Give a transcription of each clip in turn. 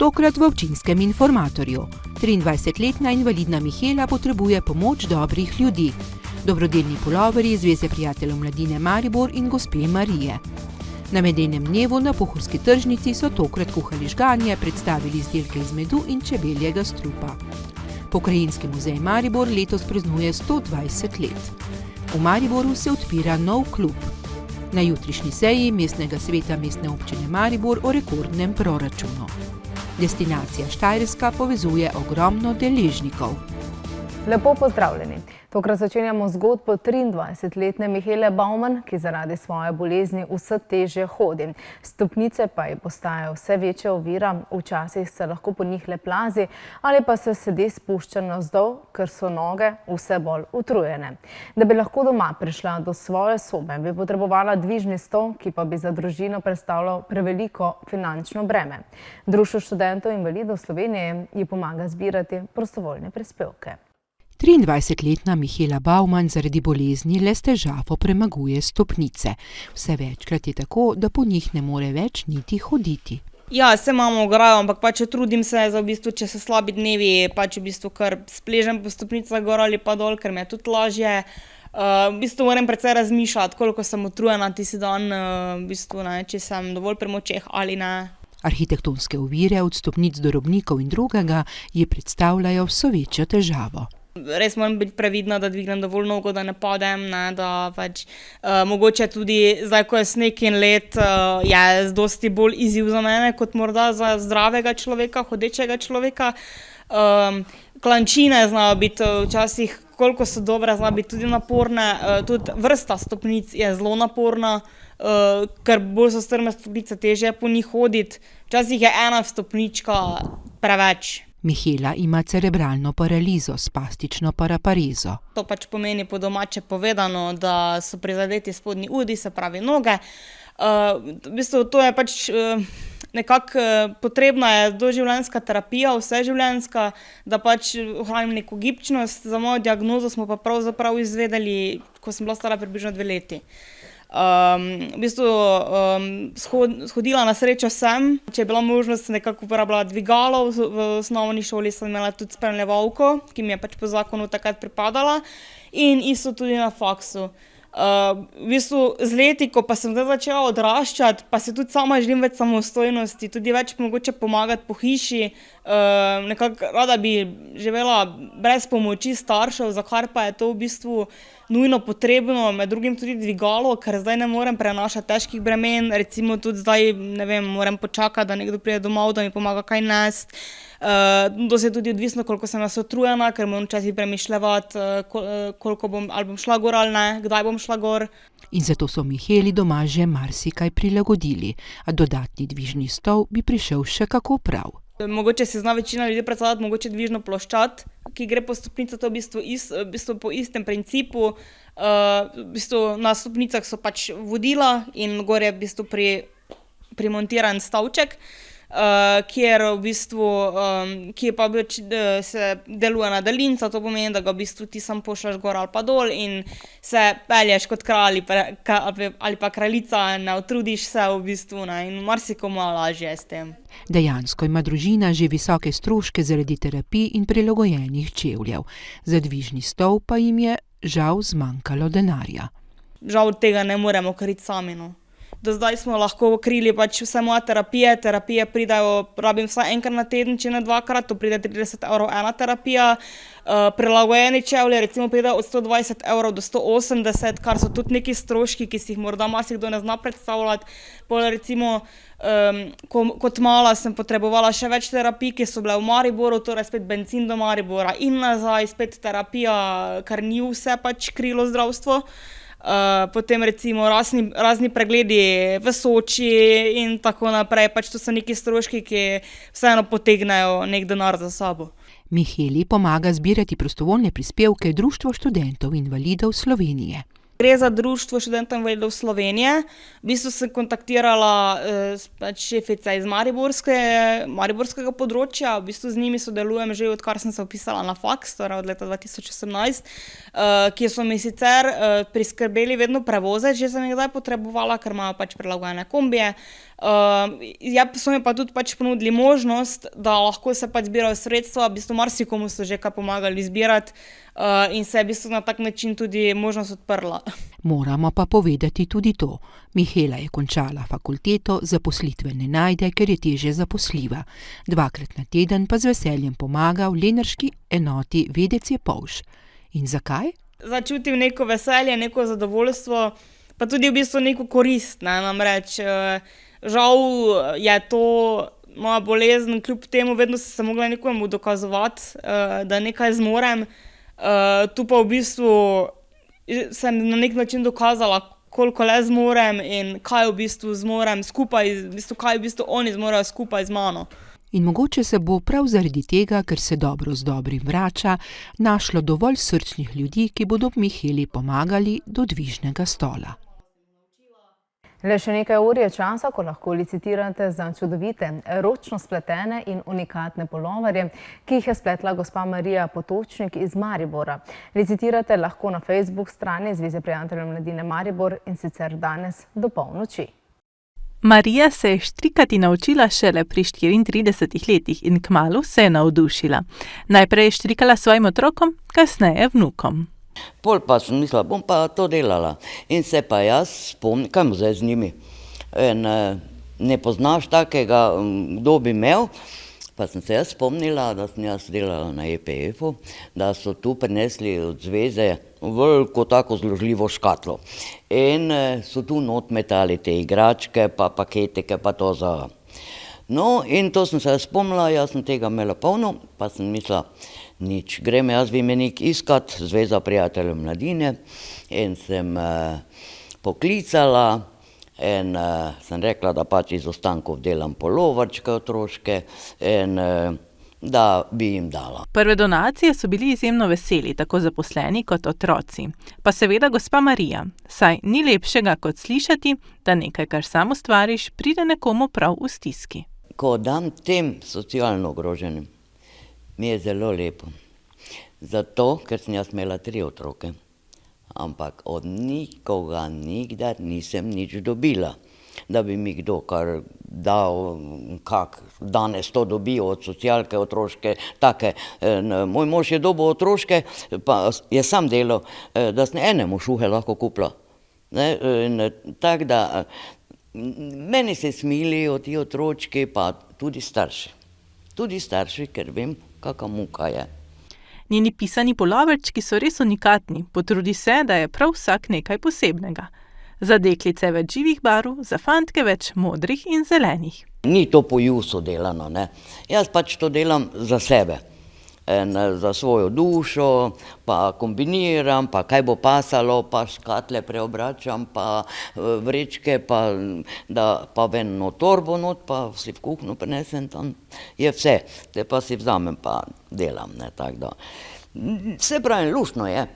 Tokrat v občinskem informatorju. 23-letna invalidna Mihela potrebuje pomoč dobrih ljudi. Dobrodelni puloverji Zveze prijateljev mladine Maribor in gospe Marije. Na medenem dnevu na pohorski tržnici so tokrat kuhali žganje, predstavili izdelke iz medu in čebeljega strupa. Pokrajinski muzej Maribor letos praznuje 120 let. V Mariboru se odpira nov klub. Na jutrišnji seji mestnega sveta mestne občine Maribor o rekordnem proračunu. Destinacija Štajerska povezuje ogromno deležnikov. Lepo pozdravljeni. Tokrat začenjamo zgodbo 23-letne Mihele Bauman, ki zaradi svoje bolezni vse težje hodi. Stopnice pa ji postajajo vse večja ovira, včasih se lahko po njih le plazi ali pa se sede spušča navzdol, ker so noge vse bolj utrujene. Da bi lahko doma prišla do svoje sobe, bi potrebovala dvižni stol, ki pa bi za družino predstavljal preveliko finančno breme. Društvo študentov invalidov Slovenije ji pomaga zbirati prostovoljne prispevke. 23-letna Mihela Bauman zaradi bolezni le s težavo premaguje stopnice. Vse večkrat je tako, da po njih ne more več niti hoditi. Ja, se imamo ograjo, ampak pač trudim se za če so slabi dnevi, pač kar spležem po stopnicah gor ali pa dol, ker mi je tudi lažje. Moram precej razmišljati, koliko sem utrujena tisti dan, če sem dovolj pri močeh ali ne. Arhitektonske ovire od stopnic do robnikov in drugega ji predstavljajo vso večjo težavo. Res moram biti previdna, da dvignem dovolj nogo, da ne padem, da mogoče tudi zdaj, ko je sneg in led, je dosti bolj izziv za mene, kot morda za zdravega človeka, hodečega človeka. Klančine znajo biti včasih, koliko so dobre, znajo biti tudi naporne, tudi vrsta stopnic je zelo naporna, ker bolj so strme stopnice, težje po njih hoditi. Včasih je ena stopnička preveč. Mihela ima cerebralno paralizo, spastično paraparezo. To pač pomeni po domače povedano, da so prizadeti spodnji udi, se pravi noge. To je pač nekako potrebna je doživljenjska terapija, vseživljenjska, da pač ohranim neko gibčnost. Za mojo diagnozo smo pa pravzaprav izvedeli, ko sem bila stara približno 2 leti. Shodila na srečo sem, če je bila možnost nekako uporabljala dvigalo, v osnovni šoli sem imela tudi spremljevalko, ki mi je pač po zakonu takrat pripadala, in isto tudi na faksu. Z leti, ko pa sem zdaj začela odraščati, pa si tudi sama želim več samostojnosti, tudi več mogoče pomagati po hiši, nekako rada bi živela brez pomoči staršev, za kar pa je to v bistvu nujno potrebno, med drugim tudi dvigalo, ker zdaj ne morem prenašati težkih bremen, recimo tudi zdaj, ne vem, moram počakati, da nekdo pride domov, da mi pomaga kaj nesti. To se je tudi odvisno, koliko sem jaz utrujena, ker moram včasih premišljati, koliko bom, ali bom šla gor ali ne, kdaj bom šla gor. In zato so Miheli doma že marsikaj prilagodili, a dodatni dvižni stol bi prišel še kako prav. Mogoče si zna večina ljudi predstavljati mogoče dvižno ploščad, ki gre po stopnicah, to v bistvu po istem principu. Na stopnicah so pač vodila in gor je v bistvu primontiran stavček, kjer pa se deluje na daljinca, to pomeni, da ga v bistvu ti sam pošljaš gor ali pa dol in se pelješ kot kralj ali pa kraljica, ne utrudiš se v bistvu, in marsikomu lažje je s tem. Dejansko ima družina že visoke stroške zaradi terapij in prilagojenih čevljev. Za dvižni stol pa jim je žal zmanjkalo denarja. Žal tega ne moremo kriti sami, no. Do zdaj smo lahko krili pač vse moje terapije pridajo, rabim vsaj enkrat na teden, če ne 2-krat, to pride 30 € ena terapija. Prilagojeni čevlji recimo pridejo od 120 € do 180, kar so tudi neki stroški, ki si jih morda marsikdo ne zna predstavljati. Recimo, kot mala sem potrebovala še več terapij, ki so bile v Mariboru, torej spet bencin do Maribora in nazaj, spet terapija, kar ni vse pač krilo zdravstvo. Potem recimo razni pregledi v Soči in tako naprej, pač to so neki stroški, ki vseeno potegnejo nek denar za sabo. Miheli pomaga zbirati prostovoljne prispevke Društvo študentov invalidov Slovenije. Gre za Društvo študentov invalidov Slovenije. V bistvu sem kontaktirala šefica iz mariborskega področja. V bistvu z njimi sodelujem že odkar sem se vpisala na faks, torej od leta 2018, ki so mi sicer priskrbeli vedno prevoze, če sem jih kdaj potrebovala, ker imajo pač prilagojene kombije. So mi pa tudi pač ponudili možnost, da lahko se pač zbirajo sredstva, v bistvu marsikomu so že kaj pomagali zbirati, in se je v bistvu na tak način tudi možnost odprla. Moramo pa povedati tudi to. Mihela je končala fakulteto, zaposlitve ne najde, ker je težje zaposljiva. 2-krat na teden pa z veseljem pomaga v lenarški enoti Vedec je Polž. In zakaj? Začutim neko veselje, neko zadovoljstvo, pa tudi v bistvu neko korist, ne, namreč žal je to moja bolezen, kljub temu vedno sem se mogla nekomu dokazovati, da nekaj zmorem. Tu pa v bistvu sem na nek način dokazala, koliko le zmorem in kaj v bistvu zmorem skupaj, kaj v bistvu oni zmorejo skupaj z mano. In mogoče se bo prav zaradi tega, ker se dobro z dobrim vrača, našlo dovolj srčnih ljudi, ki bodo Miheli pomagali do dvižnega stola. Le še nekaj ur je časa, ko lahko licitirate za čudovite, ročno spletene in unikatne puloverje, ki jih je spletla gospa Marija Potočnik iz Maribora. Licitirate lahko na Facebook strani Zveze prijateljev mladine Maribor, in sicer danes do polnoči. Marija se je štrikati naučila šele pri 34 letih in kmalu se je navdušila. Najprej je štrikala svojim otrokom, kasneje vnukom. Pol pa sem mislila, bom pa to delala. In se pa jaz spomnim, kaj mu zdaj z njimi. Ne poznaš takega, kdo bi imel. Pa sem se jaz spomnila, da sem jaz delala na EPF-u, da so tu prinesli od zveze veliko tako zložljivo škatlo. In so tu not metali te igračke, pa paketike, pa to za. No, in to sem se spomnila, jaz sem tega imela polno, pa sem mislila, nič, grem jaz v imenik iskat, Zveza prijateljev mladine, in sem poklicala in sem rekla, da pač iz ostankov delam polovarčke otroške in da bi jim dala. Prve donacije so bili izjemno veseli, tako zaposleni kot otroci. Pa seveda gospa Marija, saj ni lepšega kot slišati, da nekaj, kar sam ustvariš, pride nekomu prav v stiski. Ko dam tem socialno ogroženim, mi je zelo lepo. Zato, ker sem jaz imela 3 otroke, ampak od nikoga nikdar nisem nič dobila. Da bi mi kdo kar dal, kak danes to dobijo od socialke otroške, take. Moj mož je dobil otroške, pa je sam delal, da sem enemu šuhe lahko kupila. Tako da, meni se smilijo ti otročki, pa tudi starši. Tudi starši, ker vem, kakva muka je. Njeni pisani puloverčki so res unikatni, potrudi se, da je prav vsak nekaj posebnega. Za deklice več živih barv, za fantke več modrih in zelenih. Ni to po jusu delano, ne. Jaz pač to delam za sebe. Za svojo dušo, pa kombiniram, pa kaj bo pasalo, pa škatle preobračam, pa vrečke, pa v eno torbo not, pa si v kuhno prinesem, tam je vse. Te pa si vzamem, pa delam, ne, tako da. Vse pravim, luštno je.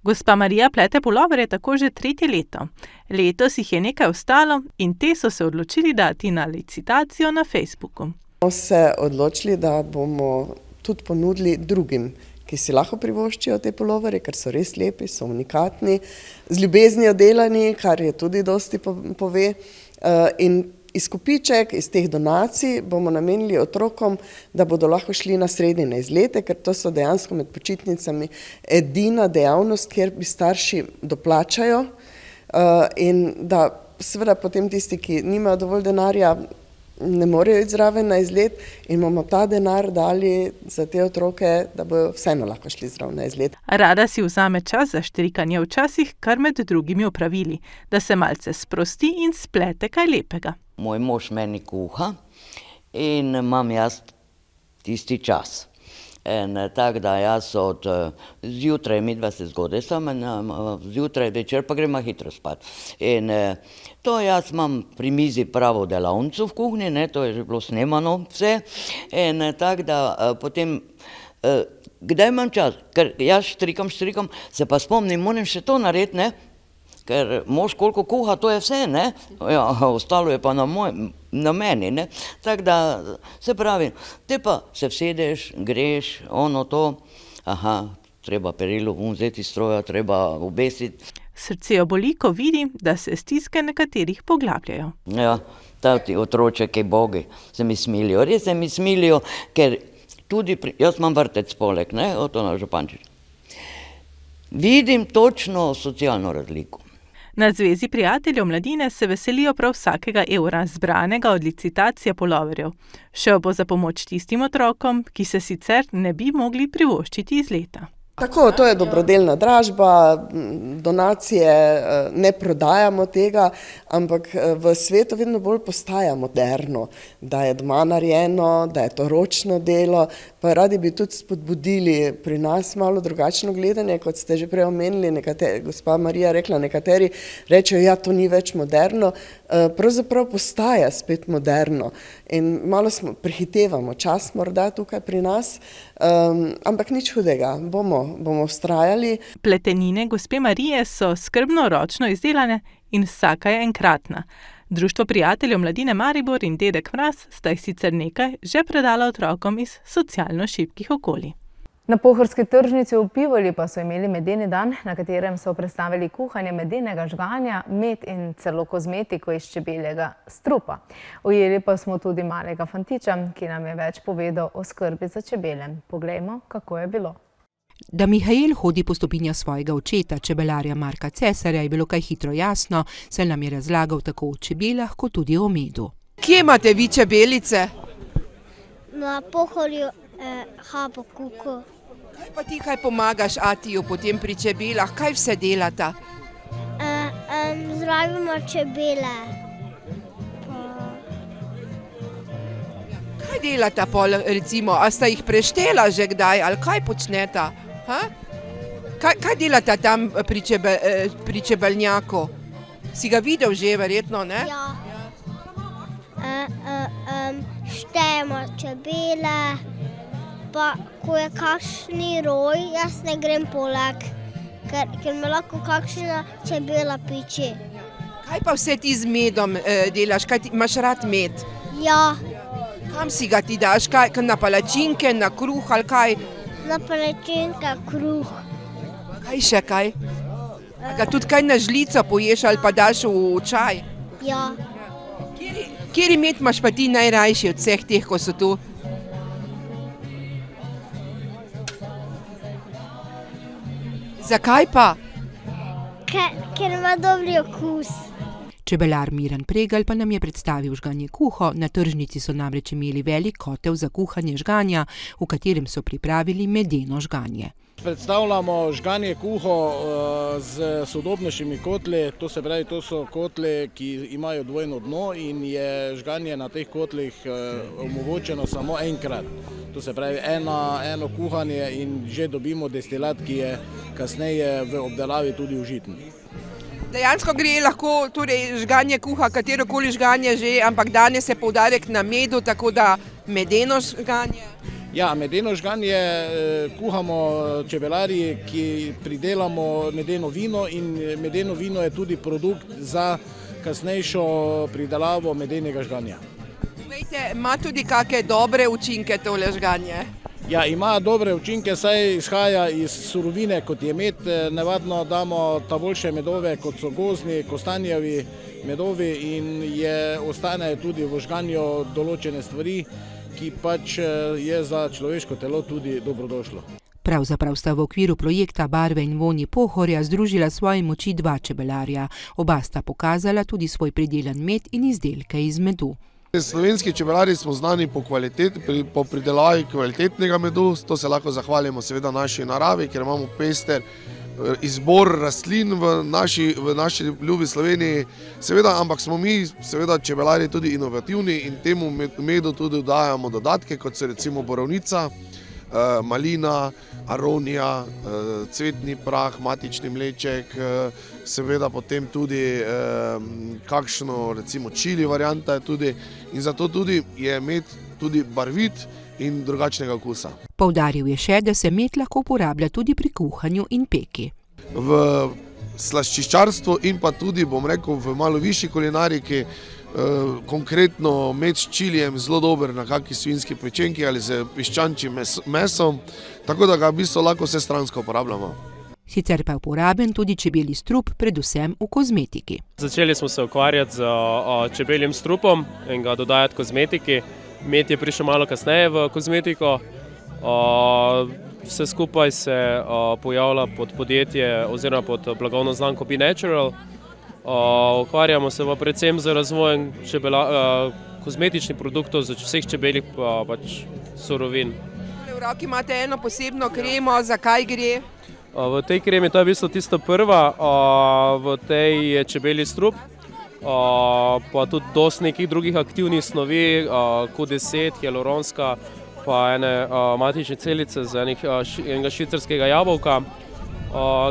Gospa Marija plete puloverje tako že 3. leto. Letos jih je nekaj ostalo in te so se odločili dati na licitacijo na Facebooku. Smo se odločili, da bomo tudi ponudili drugim, ki si lahko privoščijo te puloverje, ker so res lepi, so unikatni, z ljubeznijo delani, kar je tudi dosti pove. In izkupiček iz teh donacij bomo namenili otrokom, da bodo lahko šli na srednje izlete, ker to so dejansko med počitnicami edina dejavnost, kjer bi starši doplačajo in da seveda potem tisti, ki nimajo dovolj denarja, ne morejo iti zraven na izlet in bomo ta denar dali za te otroke, da bojo vseeno lahko šli zraven na izlet. Rada si vzame čas za štrikanje, včasih kar med drugimi opravili, da se malce sprosti in splete kaj lepega. Moj mož meni kuha in imam jaz tisti čas. Tako da jaz od zjutraj, midva se zgodaj sama, zjutraj, večer pa gremo hitro spat. In to jaz imam pri mizi pravo delavnico v kuhinji, ne, to je že bilo snemano vse. In tako da potem, kdaj imam čas, ker jaz štrikam, se pa spomnim, moram še to narediti, ne, ker mož koliko kuha, to je vse, ne, ja, ostalo je pa na meni, ne, tako da se pravi, te pa se vsedeš, greš, ono to, treba perilo vzeti iz stroja, treba obesiti. Srce jo boli, ko vidi, da se stiske nekaterih poglabljajo. Ja, ti otročeki bogi se mi smilijo. Res se mi smilijo, ker tudi, jaz imam vrtec poleg, ne, od Tona Župančiča. Vidim točno socialno razliko. Na Zvezi prijateljev mladine se veselijo prav vsakega evra, zbranega od licitacije puloverjev. Šel bo za pomoč tistim otrokom, ki se sicer ne bi mogli privoščiti iz leta. Tako, to je dobrodelna dražba, donacije, ne prodajamo tega, ampak v svetu vedno bolj postaja moderno, da je doma narejeno, da je to ročno delo, pa radi bi tudi spodbudili pri nas malo drugačno gledanje, kot ste že prej omenili, gospa Marija rekla, nekateri rečejo, ja, to ni več moderno, pravzaprav postaja spet moderno in malo prehitevamo čas morda tukaj pri nas, ampak nič hudega, bomo vztrajali. Pletenine gospe Marije so skrbno ročno izdelane in vsaka je enkratna. Društvo prijateljev mladine Maribor in dedek Mraz sta jih sicer nekaj že predala otrokom iz socialno šibkih okolij. Na pohorski tržnici v Pivoli pa so imeli medeni dan, na katerem so predstavili kuhanje medenega žganja, med in celo kozmetiko iz čebeljega strupa. Ujeli pa smo tudi malega fantiča, ki nam je več povedal o skrbi za čebele. Poglejmo, kako je bilo. Da Mihael hodi po stopinjah svojega očeta, čebelarja Marka Cesarja, je bilo kaj hitro jasno, saj nam je razlagal tako o čebelah, kot tudi o medu. Kje imate vi čebelice? Na Pohorju Habakuku. Pa ti kaj pomagaš Atiju potem pri čebelah? Kaj vse delata? Zdravimo čebele. Kaj delata pol, recimo? A sta jih preštela že kdaj? Ali kaj počneta? Kaj delata tam pri čebelnjaku? Si ga videl že, verjetno, ne? Ja. Štejemo čebele, pa ko je kakšni roj, jaz ne grem poleg, ker me lahko kakšna čebela piči. Kaj pa vse ti z medom delaš? Imaš rad med? Ja, Kam si ga ti daš? Na palačinke, na kruh ali kaj? na palačinke, kruh. Kaj še kaj? A ga tudi kaj na žlico poješ ali pa daš v čaj? Ja, Kateri med imaš pa ti najrajši od vseh teh, ko so tu? Zakaj pa? ker ima dobri okus. Čebelar Miran Pregelj pa nam je predstavil žganje kuho, na tržnici so namreč imeli velik kotel za kuhanje žganja, v katerem so pripravili medeno žganje. Predstavljamo žganje kuho z sodobnejšimi kotli, to se pravi, to so kotli, ki imajo dvojno dno in je žganje na teh kotlih omogočeno samo enkrat. To se pravi, eno kuhanje in že dobimo destilat, ki je kasneje v obdelavi tudi užiten. Dejansko gre lahko torej žganje kuha, katerokoli žganje že, ampak danes je poudarek na medu, tako da medeno žganje. Ja, medeno žganje kuhamo čebelarji, ki pridelamo medeno vino in medeno vino je tudi produkt za kasnejšo pridelavo medenega žganja. Vejte, ima tudi kakšne dobre učinke tole žganje? Ja, ima dobre učinke, saj izhaja iz surovine, kot je med. Navadno damo ta boljše medove, kot so gozdni, kostanjevi medovi in ostanejo tudi v žganju določene stvari, ki pač je za človeško telo tudi dobrodošlo. Pravzaprav sta v okviru projekta Barve in vonji Pohorja združila svoje moči dva čebelarja. Oba sta pokazala tudi svoj pridelan med in izdelke iz medu. Slovenski čebelarji smo znani po pridelavi kvalitetnega medu, to se lahko zahvalimo seveda naši naravi, ker imamo pester izbor rastlin v naši ljubi Sloveniji, seveda, ampak smo mi seveda čebelarji tudi inovativni in temu medu tudi dodajamo dodatke, kot so recimo borovnica, malina, aronija, cvetni prah, matični mleček, seveda potem tudi kakšno recimo čili varianta je tudi in zato tudi je med tudi barvit in drugačnega okusa. Poudaril je še, da se med lahko uporablja tudi pri kuhanju in peki. V slaščičarstvu in pa tudi, bom rekel, v malo višji kulinariki, konkretno med s čilijem zelo dober na kakšni svinjski pečenki ali z piščančjim mesom, tako da ga v bistvu lahko vsestransko uporabljamo. Sicer pa je uporaben tudi čebelji strup, predvsem v kozmetiki. Začeli smo se ukvarjati z čebeljim strupom in ga dodajati kozmetiki. Med je prišel malo kasneje v kozmetiko. Vse skupaj se pojavlja pod podjetje oziroma pod blagovno znamko Be Natural. Ukvarjamo se pa predvsem z razvojem kozmetičnih produktov za vseh čebeljih surovin. V roki imate eno posebno kremo, zakaj gre? V tej kremi, to je v bistvu tista prva, v tej je čebelji strup, pa tudi dosti nekih drugih aktivnih snovi, Q10, hialuronska, pa ene matične celice z enega švicarskega jabolka.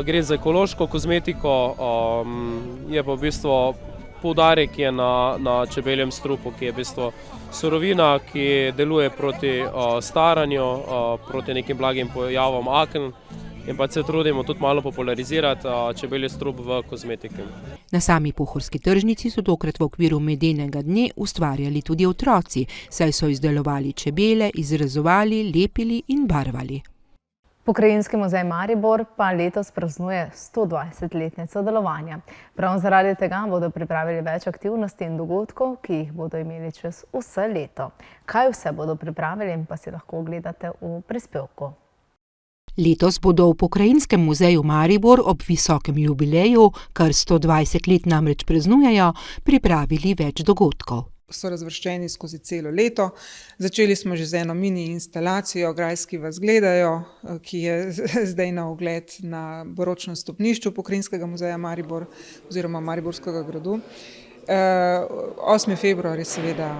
Gre za ekološko kozmetiko, je pa v bistvu poudarek je na čebeljem strupu, ki je v bistvu surovina, ki deluje proti staranju, proti nekim blagim pojavom aken. In pa se trudimo tudi malo popularizirati čebelji strup v kozmetiki. Na sami pohorski tržnici so tokrat v okviru medenega dne ustvarjali tudi otroci, saj so izdelovali čebele, izrezovali, lepili in barvali. Pokrajinski muzej Maribor pa letos praznuje 120-letnico delovanja. Prav zaradi tega bodo pripravili več aktivnosti in dogodkov, ki jih bodo imeli čez vse leto. Kaj vse bodo pripravili, pa si lahko ogledate v prispevku. Letos bodo v Pokrajinskem muzeju Maribor ob visokem jubileju, kar 120 let namreč praznujejo, pripravili več dogodkov. So razvrščeni skozi celo leto. Začeli smo že z eno mini instalacijo Grajski vas gledajo, ki je zdaj na ogled na baročnem stopnišču Pokrajinskega muzeja Maribor oziroma Mariborskega gradu. 8. februar je seveda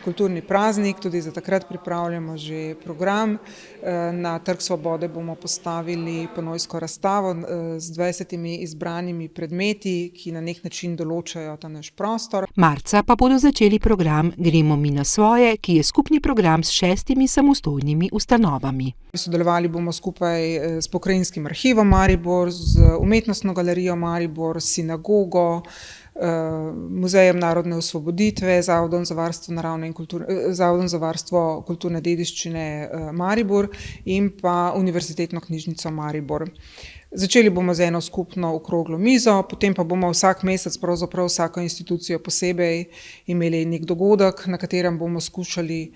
kulturni praznik, tudi za takrat pripravljamo že program. Na Trg Svobode bomo postavili panojsko razstavo z 20 izbranimi predmeti, ki na nek način določajo ta naš prostor. Marca pa bodo začeli program Gremo mi na svoje, ki je skupni program s 6 samostojnimi ustanovami. Sodelovali bomo skupaj s Pokrajinskim arhivom Maribor, z Umetnostno galerijo Maribor, s sinagogo, Muzejem narodne osvoboditve, Zavodom za varstvo naravne in Zavodom za varstvo kulturne dediščine Maribor in pa Univerzitetno knjižnico Maribor. Začeli bomo z eno skupno okroglo mizo, potem pa bomo vsak mesec, pravzaprav vsako institucijo posebej, imeli nek dogodek, na katerem bomo skušali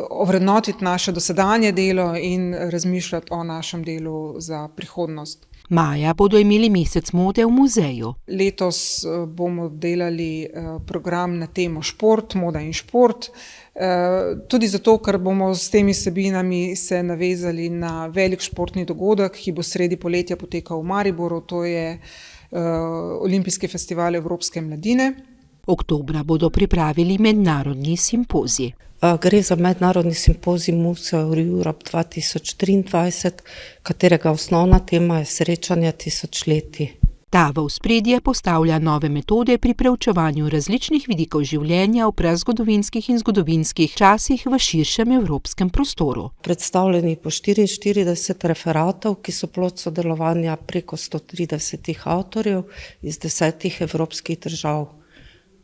ovrednotiti naše dosedanje delo in razmišljati o našem delu za prihodnost. Maja bodo imeli mesec mode v muzeju. Letos bomo delali program na temo šport, moda in šport. Tudi zato, ker bomo s temi vsebinami se navezali na velik športni dogodek, ki bo sredi poletja potekal v Mariboru, to je Olimpijski festival Evropske mladine. Oktobra bodo pripravili mednarodni simpozij. Gre za mednarodni simpozij Museo Europe 2023, katerega osnovna tema je srečanje tisočletij. Ta v ospredje postavlja nove metode pri preučevanju različnih vidikov življenja v prazgodovinskih in zgodovinskih časih v širšem evropskem prostoru. Predstavljeni po 44 referatov, ki so plod sodelovanja preko 130 avtorjev iz 10 evropskih držav.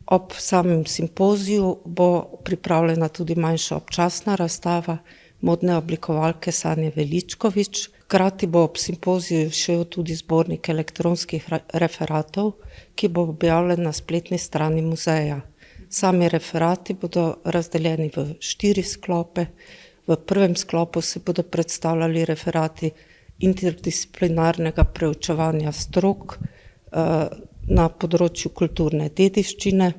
Ob samem simpoziju bo pripravljena tudi manjša občasna razstava modne oblikovalke Sanje Veličkovič. Hkrati bo ob simpoziju šel tudi zbornik elektronskih referatov, ki bo objavljen na spletni strani muzeja. Sami referati bodo razdeljeni v 4 sklope. V prvem sklopu se bodo predstavljali referati interdisciplinarnega preučevanja strok na področju kulturne dediščine,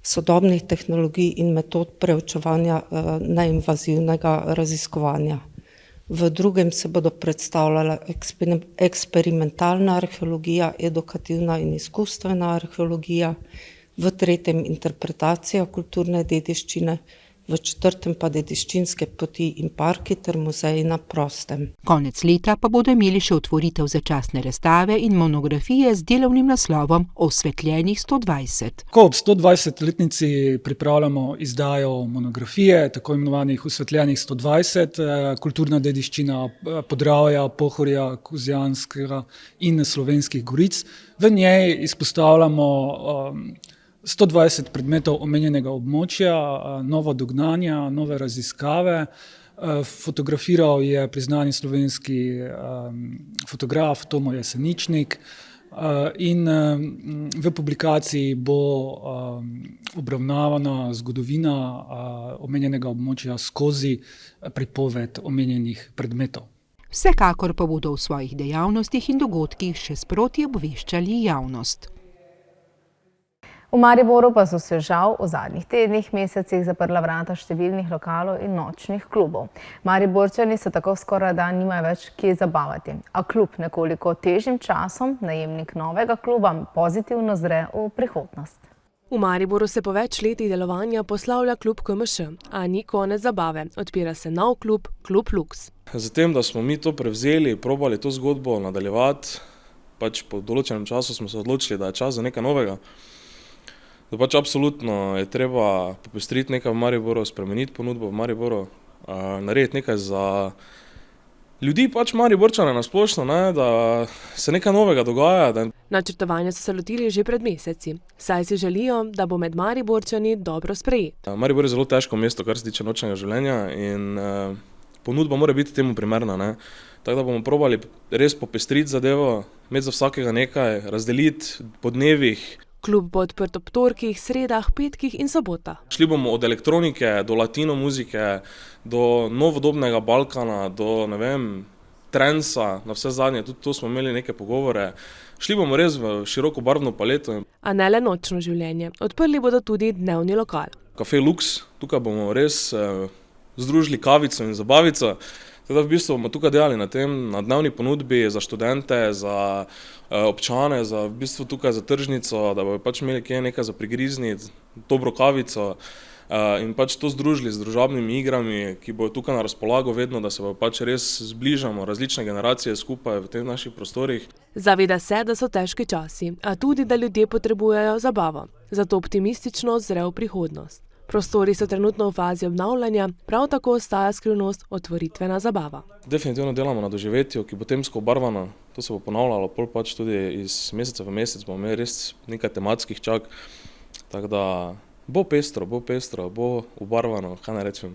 sodobnih tehnologij in metod preučevanja neinvazivnega raziskovanja. V drugem se bodo predstavljala eksperimentalna arheologija, edukativna in izkustvena arheologija, v tretjem interpretacija kulturne dediščine, v četrtem pa dediščinske poti in parki ter muzeji na prostem. Konec leta pa bodo imeli še otvoritev začasne razstave in monografije z delovnim naslovom Osvetljenih 120. Ko ob 120-letnici pripravljamo izdajo monografije, tako imenovanih Osvetljenih 120, kulturna dediščina Podravja, Pohorja, Kozjanskega in Slovenskih goric. V njej izpostavljamo 120 predmetov omenjenega območja, nova dognanja, nove raziskave, Fotografiral je priznani slovenski fotograf Tomo Jeseničnik in v publikaciji bo obravnavana zgodovina omenjenega območja skozi pripoved omenjenih predmetov. Vsekakor pa bodo v svojih dejavnostih in dogodkih še sproti obveščali javnost. V Mariboru pa so se žal v zadnjih tednih, mesecih zaprla vrata številnih lokalov in nočnih klubov. Mariborčani se tako skoraj da nimajo več kje zabavati, a kljub nekoliko težjim časom najemnik novega kluba pozitivno zre v prihodnost. V Mariboru se po več letih delovanja poslavlja klub KMŠ, a ni konec zabave. Odpira se nov klub, Klub Lux. Zatem, da smo mi to prevzeli, probali to zgodbo nadaljevati, pač po določenem času smo se odločili, da je čas za nekaj novega. Da pač absolutno je treba popestriti nekaj v Mariboru, spremeniti ponudbo v Mariboru, narediti nekaj za ljudi, pač Mariborčane nasplošno, da se nekaj novega dogaja. Načrtovanja so se lotili že pred meseci, saj si želijo, da bo med Mariborčani dobro sprejet. Maribor je zelo težko mesto, kar se tiče nočnega življenja in ponudba mora biti temu primerna. Tako da bomo probali res popestriti zadevo, imeti za vsakega nekaj, razdeliti po dnevih. Klub bo odprt ob torkih, sredah, petkih in sobotah. Šli bomo od elektronike do latino muzike, do novodobnega Balkana, do transa, na vse zadnje, tudi to smo imeli neke pogovore. Šli bomo res v široko barvno paleto. A ne le nočno življenje, odprli bodo tudi dnevni lokal. Café Lux, tukaj bomo res združili kavico in zabavico. Teda v bistvu bomo tukaj delali na dnevni ponudbi za študente, za občane, v bistvu tukaj za tržnico, da bodo pač imeli nekaj za prigrizniti, dobro kavico in pač to združili z družabnimi igrami, ki bodo tukaj na razpolago vedno, da se bodo pač res zbližamo, različne generacije skupaj v teh naših prostorih. Zaveda se, da so težki časi, a tudi, da ljudje potrebujejo zabavo, zato optimistično zre v prihodnost. Prostori so trenutno v fazi obnavljanja, prav tako ostaja skrivnost otvoritvena zabava. Definitivno delamo na doživetju, ki bo temsko obarvano. To se bo ponavljalo, pol pač tudi iz meseca v mesec bomo imeli res nekaj tematskih čak. Tako da bo pestro, bo obarvano, kaj naj rečem,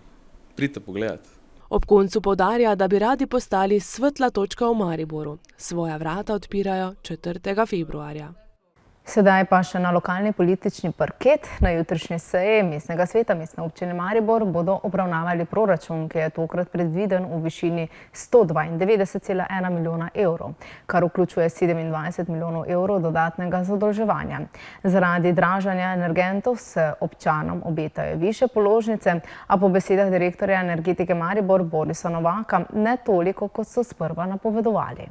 pridite pogledati. Ob koncu poudarja, da bi radi postali svetla točka v Mariboru. Svoja vrata odpirajo 4. februarja. Sedaj pa še na lokalni politični parket. Na jutrišnji seji mestnega sveta Mestne občine Maribor bodo obravnavali proračun, ki je tokrat predviden v višini 192,1 milijona evrov, kar vključuje 27 milijonov evrov dodatnega zadolževanja. Zaradi draženja energentov se občanom obetajo višje položnice, a po besedah direktorja energetike Maribor Borisa Novaka ne toliko, kot so sprva napovedovali.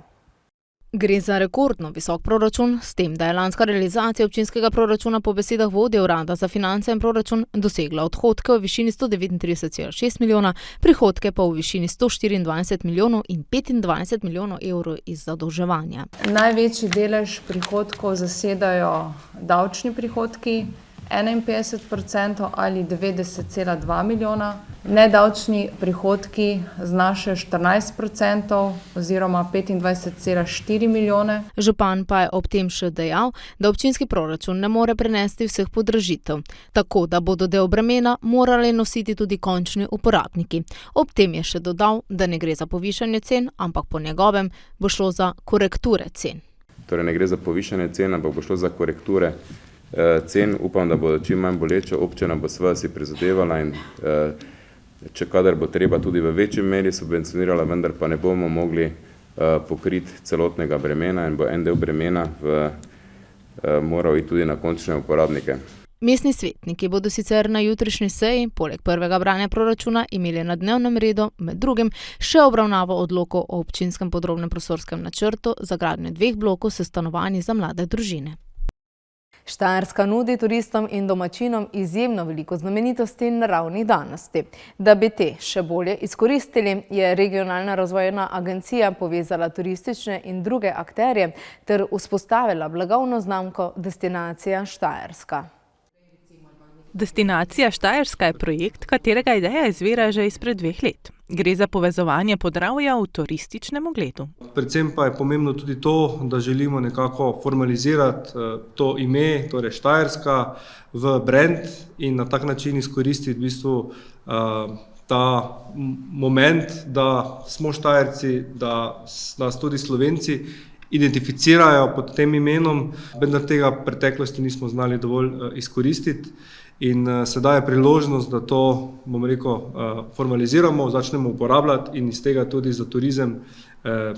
Gre za rekordno visok proračun, s tem, da je lanska realizacija občinskega proračuna po besedah vodje urada za finance in proračun dosegla odhodke v višini 139,6 milijona, prihodke pa v višini 124 milijonov in 25 milijonov evrov iz zadolževanja. Največji delež prihodkov zasedajo davčni prihodki, 51% ali 90,2 milijona. Nedavčni prihodki znašajo 14% oziroma 25,4 milijone. Župan pa je ob tem še dejal, da občinski proračun ne more prenesti vseh podražitev, tako da bodo del bremena morali nositi tudi končni uporabniki. Ob tem je še dodal, da ne gre za povišanje cen, ampak po njegovem bo šlo za korekture cen. Torej ne gre za povišanje cen, ampak bo šlo za korekture cen. Upam, da bodo čim manj boleče. Občina bo seveda si prizadevala in če kadar bo treba tudi v večji meri subvencionirala, vendar pa ne bomo mogli pokriti celotnega bremena in bo en del bremena moral iti tudi na končne uporabnike. Mestni svetniki bodo sicer na jutrišnji seji, poleg prvega branja proračuna, imeli na dnevnem redu med drugim še obravnavo odlokov o občinskem podrobnem prostorskem načrtu za gradnjo 2 blokov s stanovanji za mlade družine. Štajerska nudi turistom in domačinom izjemno veliko znamenitosti in naravnih danosti. Da bi te še bolje izkoristili, je Regionalna razvojna agencija povezala turistične in druge akterje ter vzpostavila blagovno znamko Destinacija Štajerska. Destinacija Štajerska je projekt, katerega ideja izvira že izpred 2 let. Gre za povezovanje Podravja v turističnem ogledu. Predvsem pa je pomembno tudi to, da želimo nekako formalizirati to ime, torej Štajerska, v brand in na tak način izkoristiti v bistvu ta moment, da smo Štajerci, da nas tudi Slovenci identificirajo pod tem imenom, vendar tega v preteklosti nismo znali dovolj izkoristiti. In sedaj je priložnost, da to, bom rekel, formaliziramo, začnemo uporabljati in iz tega tudi za turizem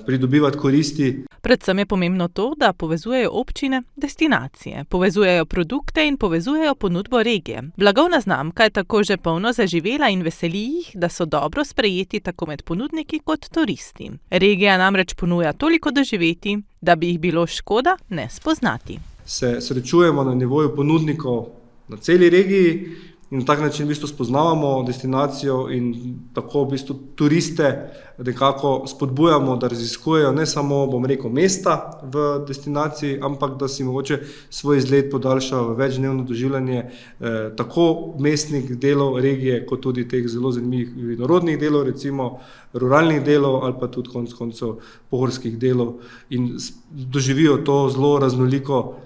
pridobivati koristi. Predvsem je pomembno to, da povezujejo občine, destinacije, povezujejo produkte in povezujejo ponudbo regije. Blagovna znamka je tako že polno zaživela in veseli jih, da so dobro sprejeti tako med ponudniki kot turisti. Regija namreč ponuja toliko doživeti, da bi jih bilo škoda ne spoznati. Se srečujemo na nivoju ponudnikov na celi regiji in na tak način v bistvu spoznavamo destinacijo in tako v bistvu turiste nekako spodbujamo, da raziskujejo ne samo, bom rekel, mesta v destinaciji, ampak da si mogoče svoj izlet podaljšajo v večdnevno doživljanje tako mestnih delov regije, kot tudi teh zelo zanimivih vinorodnih delov, recimo ruralnih delov ali pa tudi konec koncev pohorskih delov in doživijo to zelo raznoliko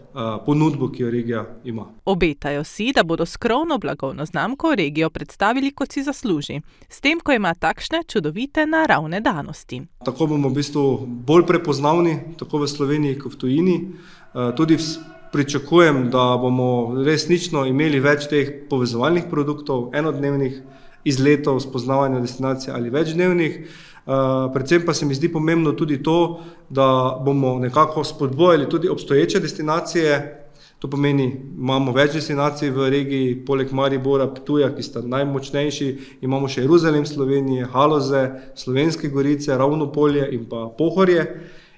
ponudbo, ki jo regija ima. Obetajo si, da bodo skromno blagovno znamko regijo predstavili, kot si zasluži, s tem, ko ima takšne čudovite naravne danosti. Tako bomo v bistvu bolj prepoznavni, tako v Sloveniji kot v tujini. Tudi pričakujem, da bomo resnično imeli več teh povezovalnih produktov, enodnevnih izletov, spoznavanja destinacije ali večdnevnih. Predvsem pa se mi zdi pomembno tudi to, da bomo nekako spodbojali tudi obstoječe destinacije. To pomeni, imamo več destinacij v regiji, poleg Maribora, Ptuja, ki sta najmočnejši, imamo še Jeruzalem Slovenije, Haloze, Slovenske Gorice, Ravno Polje in pa Pohorje.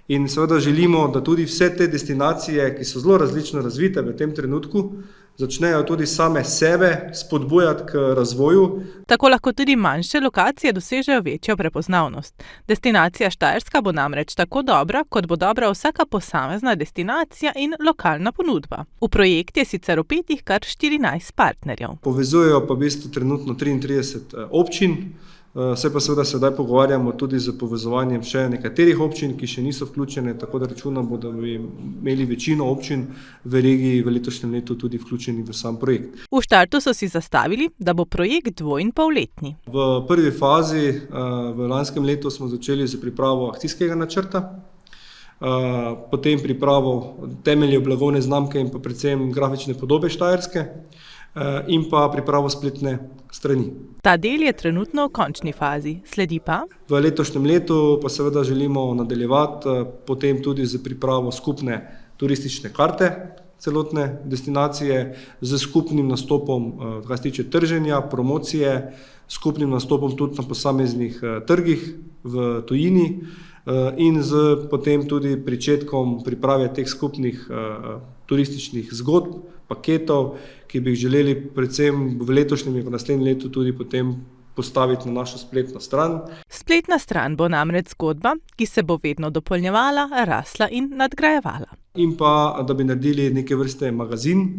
In seveda želimo, da tudi vse te destinacije, ki so zelo različno razvite v tem trenutku, začnejo tudi same sebe spodbujati k razvoju. Tako lahko tudi manjše lokacije dosežejo večjo prepoznavnost. Destinacija Štajerska bo namreč tako dobra, kot bo dobra vsaka posamezna destinacija in lokalna ponudba. V projekt je sicer vpetih kar 14 partnerjev. Povezujejo pa v bistvu trenutno 33 občin. Se pa seveda sedaj pogovarjamo tudi z povezovanjem še nekaterih občin, ki še niso vključene, tako da računamo, da bi imeli večino občin v regiji v letošnjem letu tudi vključeni v sam projekt. V štartu so si zastavili, da bo projekt 2,5-letni. V prvi fazi v lanskem letu smo začeli z pripravo akcijskega načrta, potem pripravo temeljev blagovne znamke in pa predvsem grafične podobe Štajerske in pa pripravo spletne strani. Ta del je trenutno v končni fazi, sledi pa? V letošnjem letu pa seveda želimo nadaljevati potem tudi z pripravo skupne turistične karte celotne destinacije, z skupnim nastopom, kar se tiče trženja, promocije, skupnim nastopom tudi na posameznih trgih v tujini in z potem tudi pričetkom priprave teh skupnih turističnih zgodb, paketov, ki bi jih želeli predvsem v letošnjem in v naslednjem letu tudi potem postaviti na našo spletno stran. Spletna stran bo namreč zgodba, ki se bo vedno dopolnjevala, rasla in nadgrajevala. In pa, da bi naredili neke vrste magazin,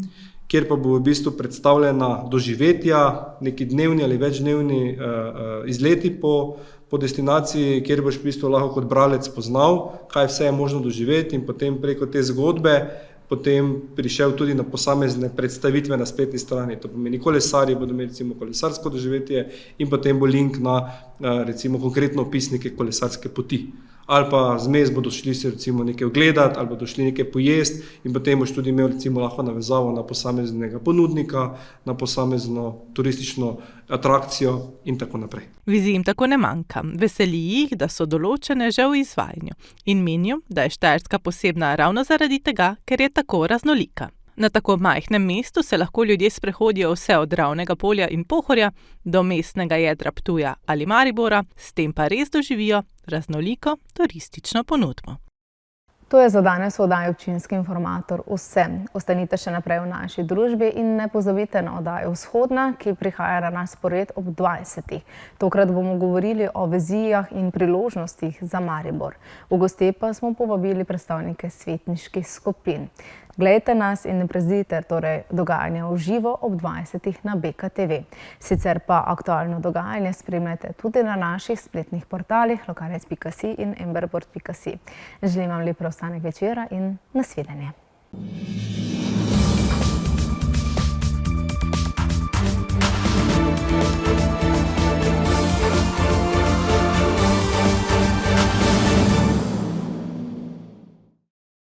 kjer pa bo v bistvu predstavljena doživetja, neki dnevni ali večdnevni izleti po destinaciji, kjer boš v bistvu lahko kot bralec spoznal, kaj vse je možno doživeti in potem preko te zgodbe potem prišel tudi na posamezne predstavitve na spletni strani. To pomeni, kolesarji bodo imeli recimo kolesarsko doživetje in potem bo link na recimo konkretno opisnike kolesarske poti. Ali pa zmes bodo šli se recimo nekaj ogledati, ali bodo šli nekaj pojesti in potem boš tudi imel recimo lahko navezavo na posameznega ponudnika, na posamezno turistično atrakcijo in tako naprej. Vizij jim tako ne manjka. Veseli jih, da so določene že v izvajanju in menijo, da je Štajerska posebna ravno zaradi tega, ker je tako raznolika. Na tako majhnem mestu se lahko ljudje sprehodijo vse od Ravnega Polja in Pohorja do mestnega jedra Ptuja ali Maribora, s tem pa res doživijo raznoliko turistično ponudbo. To je za danes v oddaji Občinski informator vse. Ostanite še naprej v naši družbi in ne pozabite na oddajo Vzhodna, ki prihaja na nas spored ob 20. Tokrat bomo govorili o vizijah in priložnostih za Maribor. V goste pa smo povabili predstavnike svetniških skupin. Glejte nas in ne prezidite dogajanje v živo ob 20. na BKTV. Sicer pa aktualno dogajanje spremljate tudi na naših spletnih portalih lokalec.si in emberport.si. Želim vam lep preostanek večera in nasvidenje.